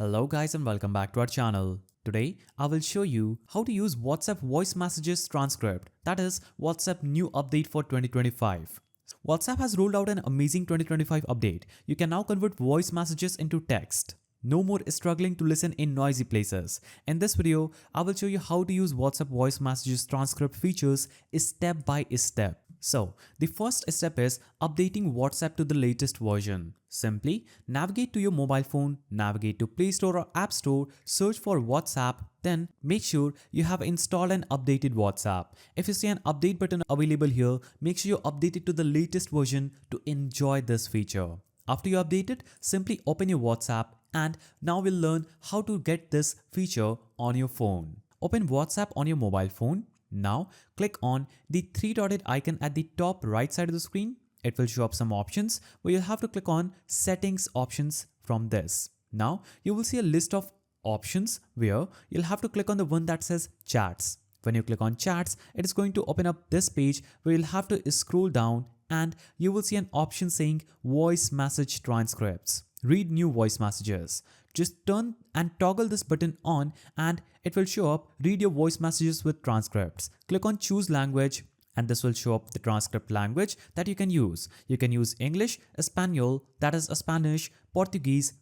Hello guys and welcome back to our channel. Today I will show you how to use WhatsApp voice messages transcript, that is WhatsApp new update for 2025. WhatsApp has rolled out an amazing 2025 update. You can now convert voice messages into text. No more struggling to listen in noisy places. In this video, I will show you how to use WhatsApp voice messages transcript features step by step. So, the first step is updating WhatsApp to the latest version. Simply navigate to your mobile phone, navigate to Play Store or App Store, search for WhatsApp, then make sure you have installed and updated WhatsApp. If you see an update button available here, make sure you update it to the latest version to enjoy this feature. After you update it, simply open your WhatsApp and now we'll learn how to get this feature on your phone. Open WhatsApp on your mobile phone. Now click on the three-dotted icon at the top right side of the screen. It will show up some options where you'll have to click on settings options from this. Now you will see a list of options where you'll have to click on the one that says chats. When you click on chats, it is going to open up this page where you'll have to scroll down and you will see an option saying voice message transcripts. Read new voice messages. Just turn and toggle this button on and it will show up read your voice messages with transcripts. Click on choose language and this will show up the transcript language that you can use. You can use English, Espanol, that is Spanish, Portuguese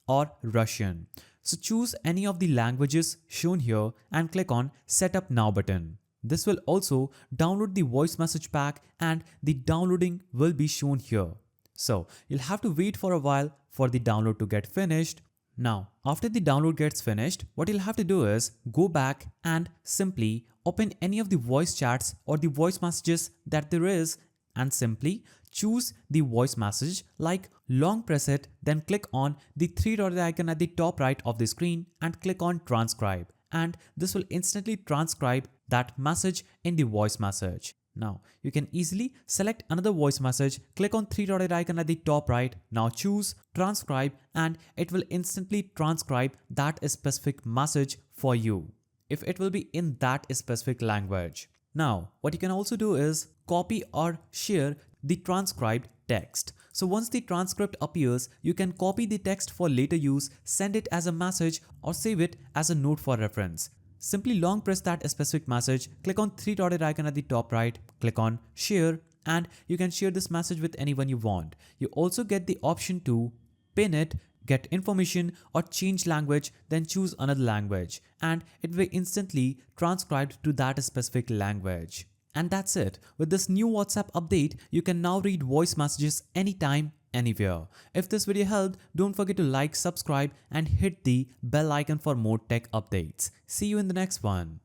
or Russian. So choose any of the languages shown here and click on setup now button. This will also download the voice message pack and the downloading will be shown here. So you'll have to wait for a while for the download to get finished. Now, after the download gets finished, what you'll have to do is go back and simply open any of the voice chats or the voice messages that there is and simply choose the voice message, like long press it, then click on the three-dotted icon at the top right of the screen and click on transcribe, and this will instantly transcribe that message in the voice message. Now, you can easily select another voice message, click on three-dotted icon at the top right, now choose transcribe and it will instantly transcribe that specific message for you, if it will be in that specific language. Now, what you can also do is copy or share the transcribed text. So once the transcript appears, you can copy the text for later use, send it as a message or save it as a note for reference. Simply long press that specific message, click on three-dotted icon at the top right, click on share and you can share this message with anyone you want. You also get the option to pin it, get information or change language, then choose another language and it will instantly transcribed to that specific language. And that's it. With this new WhatsApp update, you can now read voice messages anytime, anywhere. If this video helped, don't forget to like, subscribe and hit the bell icon for more tech updates. See you in the next one.